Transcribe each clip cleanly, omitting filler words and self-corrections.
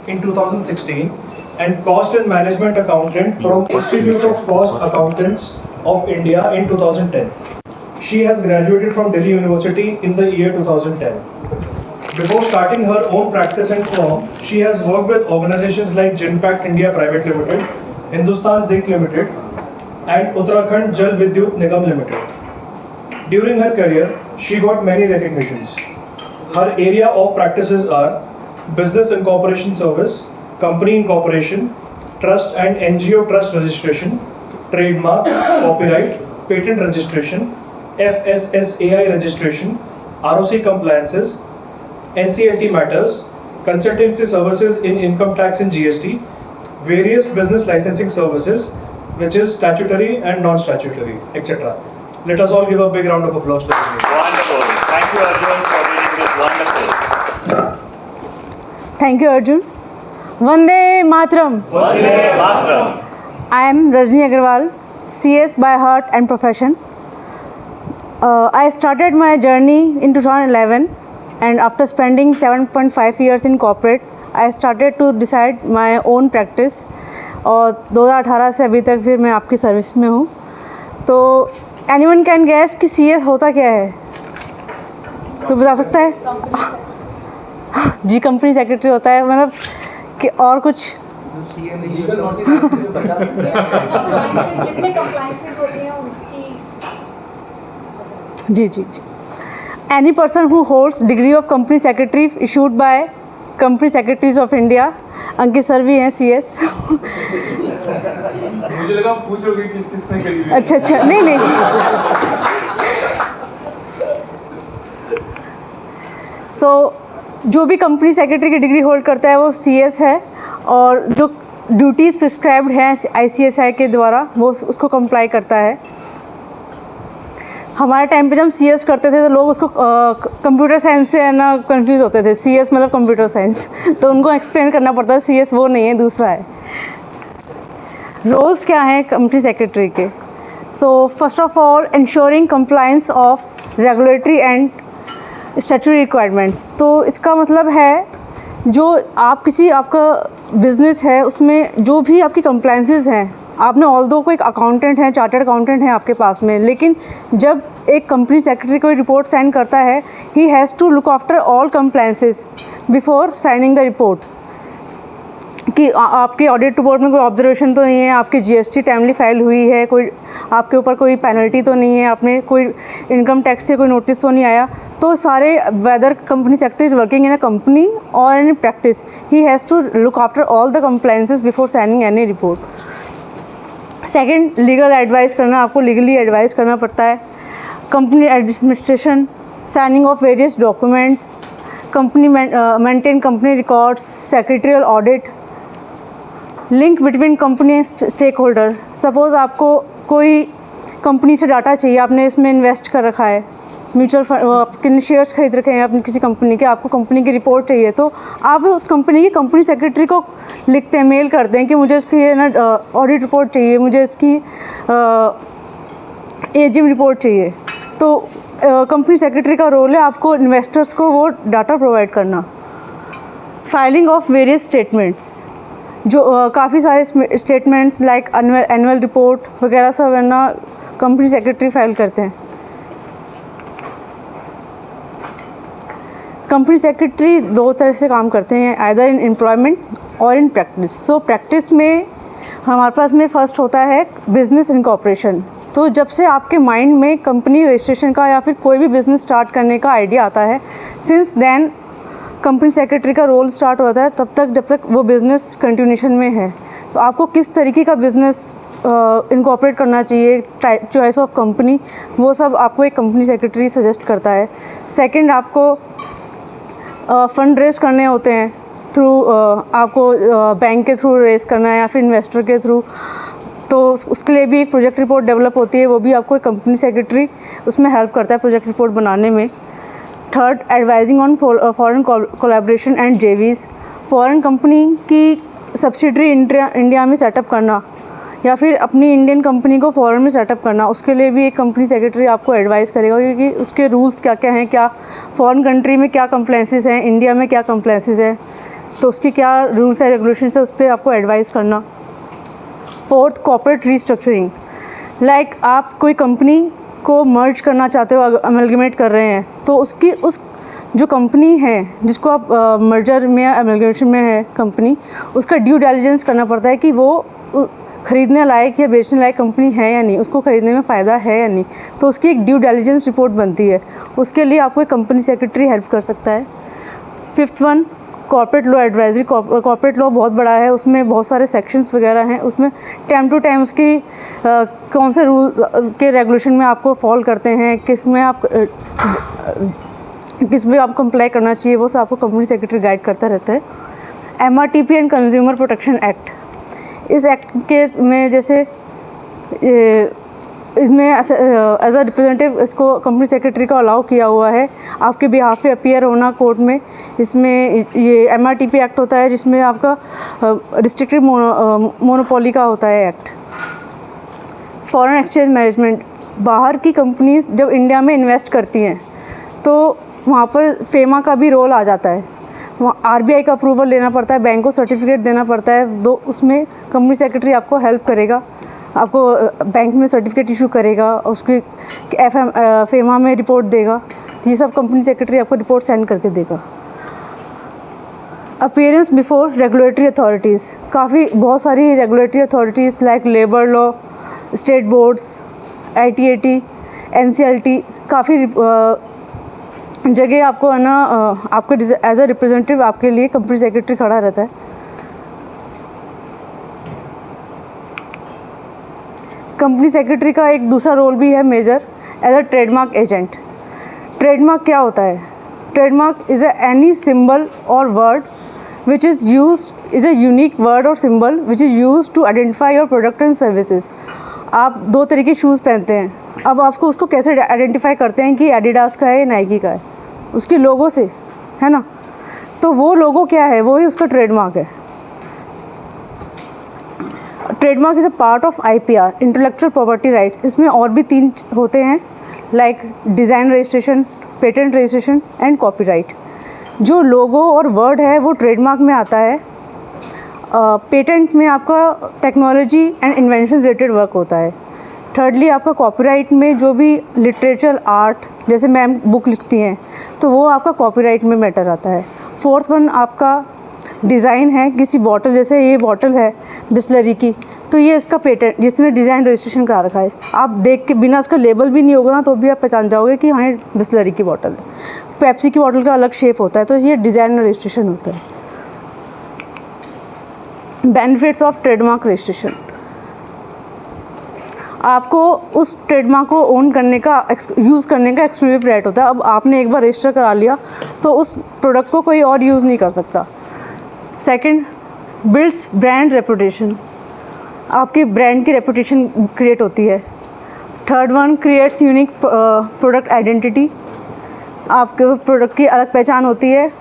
in 2016 and Cost and Management Accountant from Institute of Cost Accountants of India in 2010. She has graduated from Delhi University in the year 2010. Before starting her own practice and firm, she has worked with organizations like Genpact India Private Limited, Hindustan Zinc Limited, and Uttarakhand Jal Vidyut Nigam Limited. During her career, she got many recognitions. Her area of practices are Business Incorporation Service, Company Incorporation, Trust and NGO Trust Registration, Trademark, Copyright, Patent Registration, FSSAI Registration, ROC Compliances, NCLT Matters, Consultancy Services in Income Tax and GST, various business licensing services, which is statutory and non-statutory, etc. Let us all give a big round of applause to her. Wonderful. Thank you, Arjun, for reading this wonderful. Thank you, Arjun. Vande Mataram. Vande Mataram. I am Rajni Agarwal, CS by heart and profession. I started my journey in 2011, and after spending 7.5 years in corporate, I started to decide my own practice. और 2018 से अभी तक फिर मैं आपकी service में हूँ. तो एनीवन कैन गेस कि CS होता क्या है? कोई बता सकता है? जी, कंपनी सेक्रेटरी होता है. मतलब कि और कुछ जी जी जी. Any person who holds degree of company secretary issued by Company Secretaries of India. Ankit sir भी हैं CS. मुझे लगा पूछोगे किसने करी है. अच्छा नहीं. So जो भी कंपनी सेक्रेटरी की डिग्री होल्ड करता है वो CS है, और जो ड्यूटीज़ प्रिस्क्राइब्ड हैं ICSI के द्वारा वो उसको कंप्लाई करता है. हमारे टाइम पे जब हम CS करते थे तो लोग उसको कंप्यूटर साइंस से है ना कंफ्यूज होते थे. CS मतलब कंप्यूटर साइंस, तो उनको एक्सप्लेन करना पड़ता है CS वो नहीं है, दूसरा है. रोल्स क्या हैं कंपनी सेक्रेटरी के? So first of all, ensuring compliance of regulatory and statutory requirements. तो इसका मतलब है जो आपका बिजनेस है उसमें जो भी आपकी कंप्लायंसेस हैं, आपने ऑल्दो कोई एक अकाउंटेंट है, चार्टर्ड अकाउंटेंट है आपके पास में, लेकिन जब एक कंपनी सेक्रेटरी कोई रिपोर्ट साइन करता है, ही has to look after all compliances before signing the report. कि आपके ऑडिट रिपोर्ट में कोई ऑब्जर्वेशन तो नहीं है, आपकी GST टाइमली फाइल हुई है, कोई आपके ऊपर कोई पेनल्टी तो नहीं है, आपने कोई इनकम टैक्स से कोई नोटिस तो नहीं आया. तो सारे whether company secretary is working in a company और in practice, he has to look after all the compliances before signing any report. Second, legal advice करना. आपको लीगली एडवाइस करना पड़ता है. Company administration, signing of various documents, company maintain company records, secretarial audit, link between company and stakeholder. Suppose आपको कोई company से data चाहिए, आपने इसमें इन्वेस्ट कर रखा है, म्यूचुअल फंड, आपके शेयर्स खरीद रखे हैं अपने किसी कंपनी के, आपको कंपनी की रिपोर्ट चाहिए, तो आप उस कंपनी की कंपनी सेक्रेटरी को लिखते हैं, मेल करते हैं कि मुझे इसकी ना ऑडिट रिपोर्ट चाहिए, मुझे इसकी AGM रिपोर्ट चाहिए. तो कंपनी सेक्रेटरी का रोल है आपको इन्वेस्टर्स को वो डाटा प्रोवाइड करना. फाइलिंग ऑफ वेरियस स्टेटमेंट्स, जो काफ़ी सारे स्टेटमेंट्स लाइक एनुअल रिपोर्ट वगैरह सब है ना कंपनी सेक्रेटरी फाइल करते हैं. कंपनी सेक्रेटरी दो तरह से काम करते हैं, आइदर इन एम्प्लॉयमेंट और इन प्रैक्टिस. सो प्रैक्टिस में हमारे पास में फर्स्ट होता है बिजनेस इनकॉर्पोरेशन. तो जब से आपके माइंड में कंपनी रजिस्ट्रेशन का या फिर कोई भी बिज़नेस स्टार्ट करने का आइडिया आता है, सिंस देन कंपनी सेक्रेटरी का रोल स्टार्ट होता है तब तक जब तक वो बिज़नेस कंटिन्यूशन में है. तो आपको किस तरीके का बिज़नेस इनकॉर्पोरेट करना चाहिए, चॉइस ऑफ कंपनी, वो सब आपको एक कंपनी सेक्रेटरी सजेस्ट करता है. सेकंड, आपको फंड रेस करने होते हैं थ्रू आपको बैंक के थ्रू रेस करना है या फिर इन्वेस्टर के थ्रू, तो उसके लिए भी एक प्रोजेक्ट रिपोर्ट डेवलप होती है, वो भी आपको एक कंपनी सेक्रेटरी उसमें हेल्प करता है प्रोजेक्ट रिपोर्ट बनाने में. Third, advising on foreign collaboration and JVs. Foreign company की सब्सिडरी इंडिया में सेटअप करना या फिर अपनी इंडियन कंपनी को फॉरेन में सेटअप करना, उसके लिए भी एक कंपनी सेक्रेटरी आपको एडवाइस करेगा क्योंकि उसके रूल्स क्या क्या हैं, क्या फॉरेन कंट्री में क्या कंप्लायंसेस हैं, इंडिया में क्या कंप्लायंसेस हैं. तो उसकी क्या रूल्स एंड रेगुलेशंस है उस पर आपको एडवाइस करना। फोर्थ, कॉर्पोरेट रीस्ट्रक्चरिंग, लाइक आप कोई कंपनी को मर्ज करना चाहते हो, अमलगमेट कर रहे हैं, तो उसकी उस जो कंपनी है जिसको आप मर्जर में या अमलगमेशन में है कंपनी, उसका ड्यू डिलिजेंस करना पड़ता है कि वो ख़रीदने लायक या बेचने लायक कंपनी है या नहीं, उसको ख़रीदने में फ़ायदा है या नहीं, तो उसकी एक ड्यू डिलिजेंस रिपोर्ट बनती है। उसके लिए आपको एक कंपनी सेक्रेटरी हेल्प कर सकता है। Fifth one, corporate law advisory. Corporate law बहुत बड़ा है, उसमें बहुत सारे सेक्शंस वगैरह हैं, उसमें टाइम टू टाइम उसकी कौन से रूल के रेगुलेशन में आपको फॉलो करते हैं, किस में आप कंप्लाई करना चाहिए, वो सब आपको कंपनी सेक्रेटरी गाइड करता रहता है। MRTP and consumer protection act, इस एक्ट के में जैसे इसमें एज अ रिप्रेजेंटेटिव इसको कंपनी सेक्रेटरी को अलाउ किया हुआ है आपके बिहाफ पे अपीयर होना कोर्ट में। इसमें ये MRTP एक्ट होता है जिसमें आपका रिस्ट्रिक्टिव मोनोपोली का होता है एक्ट। फॉरेन एक्सचेंज मैनेजमेंट, बाहर की कंपनीज जब इंडिया में इन्वेस्ट करती हैं तो वहाँ पर फेमा का भी रोल आ जाता है। वहाँ RBI का अप्रूवल लेना पड़ता है, बैंक को सर्टिफिकेट देना पड़ता है, दो उसमें कंपनी सेक्रेटरी आपको हेल्प करेगा, आपको बैंक में सर्टिफिकेट इशू करेगा, उसकी फेमा में रिपोर्ट देगा, ये सब कंपनी सेक्रेटरी आपको रिपोर्ट सेंड करके देगा। अपीयरेंस बिफोर रेगुलेटरी अथॉरिटीज़, बहुत सारी regulatory authorities like labour law, state boards, ITAT, NCLT, काफ़ी जगह आपको है ना आपको एज अ रिप्रेजेंटेटिव आपके लिए कंपनी सेक्रेटरी खड़ा रहता है। कंपनी सेक्रेटरी का एक दूसरा रोल भी है major, as a trademark agent. Trademark क्या होता है? ट्रेडमार्क इज़ एनी सिंबल और word which is used, is a unique word और symbol which is used to identify your product and services. आप दो तरीके शूज़ पहनते हैं, अब आपको उसको कैसे आइडेंटिफाई करते हैं कि एडिडास का है या नाइकी का है? उसके लोगो से, है ना? तो वो लोगो क्या है? वो ही उसका ट्रेडमार्क है। Trademark is a part of IPR, intellectual property rights. इसमें और भी 3 होते हैं like design registration, patent registration and copyright. जो लोगो और वर्ड है वो ट्रेडमार्क में आता है। पेटेंट में आपका technology and invention related work होता है। थर्डली आपका कॉपीराइट में जो भी लिटरेचर आर्ट, जैसे मैम बुक लिखती हैं तो वो आपका कॉपीराइट में मैटर आता है। फोर्थ वन आपका डिज़ाइन है किसी बॉटल, जैसे ये बॉटल है बिस्लरी की, तो ये इसका पेटेंट जिसने डिज़ाइन रजिस्ट्रेशन करा रखा है, आप देख के बिना इसका लेबल भी नहीं होगा ना तो भी आप पहचान जाओगे कि हाँ ये बिस्लरी की बॉटल है। पेप्सी की बॉटल का अलग शेप होता है, तो ये डिज़ाइन रजिस्ट्रेशन होता है। बेनिफिट्स ऑफ ट्रेडमार्क रजिस्ट्रेशन, आपको उस ट्रेडमार्क को ओन करने का, यूज़ करने का एक्सक्लूसिव राइट होता है। अब आपने एक बार रजिस्टर करा लिया तो उस प्रोडक्ट को कोई और यूज़ नहीं कर सकता। सेकंड, बिल्ड्स ब्रांड रेपुटेशन, आपके ब्रांड की रेपुटेशन क्रिएट होती है। Third one, creates unique product identity, आपके प्रोडक्ट की अलग पहचान होती है,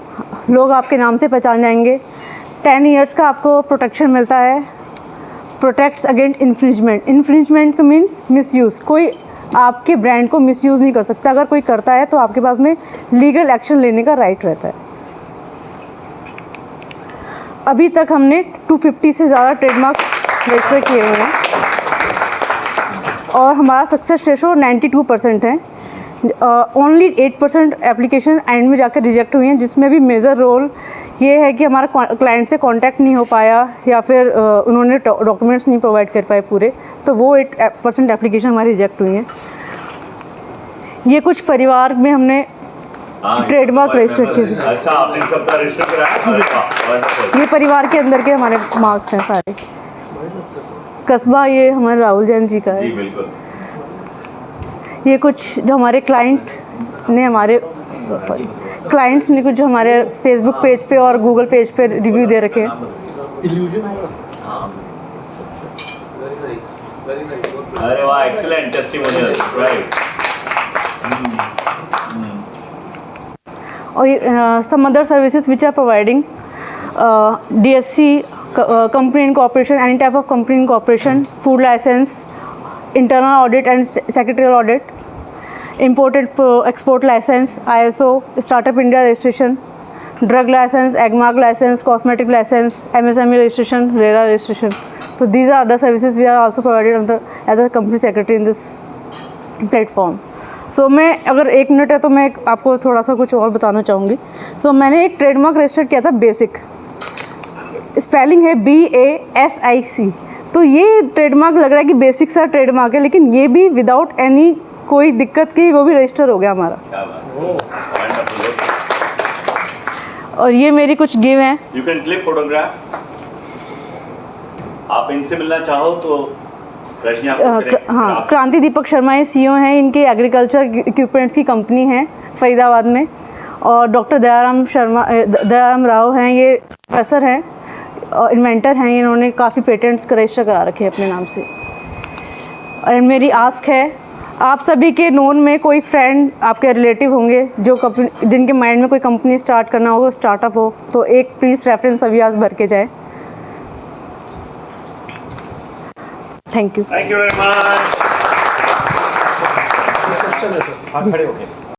लोग आपके नाम से पहचान जाएंगे। 10 ईयर्स का आपको प्रोटेक्शन मिलता है। Protects against infringement, infringement means misuse, कोई आपके ब्रांड को मिसयूज़ नहीं कर सकता। अगर कोई करता है तो आपके पास में लीगल एक्शन लेने का राइट रहता है। अभी तक हमने 250 से ज़्यादा ट्रेडमार्क्स रजिस्टर किए हुए हैं और हमारा सक्सेस रेशो 92% है। ओनली 8% एप्लीकेशन एंड में जाकर रिजेक्ट हुई हैं, जिसमें भी मेजर रोल ये है कि हमारा क्लाइंट से कांटेक्ट नहीं हो पाया या फिर उन्होंने डॉक्यूमेंट्स नहीं प्रोवाइड कर पाए पूरे, तो वो 8% एप्लीकेशन हमारी रिजेक्ट हुई हैं। ये कुछ परिवार में हमने ट्रेडमार्क रजिस्टर किए थे। अच्छा, आपने सबका रजिस्टर कराया? ये परिवार के अंदर के हमारे मार्क्स हैं सारे। कस्बा ये हमारे राहुल जैन जी का है। जी बिल्कुल। ये कुछ जो हमारे क्लाइंट्स ने कुछ जो हमारे फेसबुक पेज पे और गूगल पेज पे रिव्यू दे रखे हैं। अरे वाह, एक्सीलेंट टेस्टिमोनियल, राइट। और some other services which are providing DSC, company incorporation, any type of company incorporation, food license, internal audit and secretarial audit, import and export license, ISO, Startup India registration, drug licence, Agmark licence, cosmetic licence, MSME registration, RERA registration. So these are other services we are also provided on the as a company secretary in this platform. So मैं अगर 1 minute है तो मैं आपको थोड़ा सा कुछ और बताना चाहूँगी. तो मैंने एक ट्रेडमार्क रजिस्टर्ड किया था, बेसिक, स्पेलिंग है BASIC. तो ये ट्रेडमार्क लग रहा है कि बेसिक सा ट्रेडमार्क है, लेकिन ये भी विदाउट एनी कोई दिक्कत की वो भी रजिस्टर हो गया हमारा. क्या बात है। और ये मेरी कुछ गिव हैं. You can click photograph. आप इनसे मिलना चाहो तो रजनी आपको हाँ, क्रांति दीपक शर्मा ये CEO हैं. इनके एग्रीकल्चर इक्विपमेंट्स की कंपनी है फरीदाबाद में. और डॉक्टर दयाराम राव हैं, ये प्रोफेसर हैं और इन्वेंटर हैं. इन्होंने काफ़ी पेटेंट्स रजिस्टर करा रखे हैं अपने नाम से. और मेरी आस्क है, आप सभी के नोन में कोई फ्रेंड, आपके रिलेटिव होंगे जो जिनके माइंड में कोई कंपनी स्टार्ट करना हो, स्टार्टअप हो, तो एक प्लीज़ रेफरेंस अभी आज भर के जाए. Thank you. Thank you very much. Question है सर. हाँ, खड़े हो गए.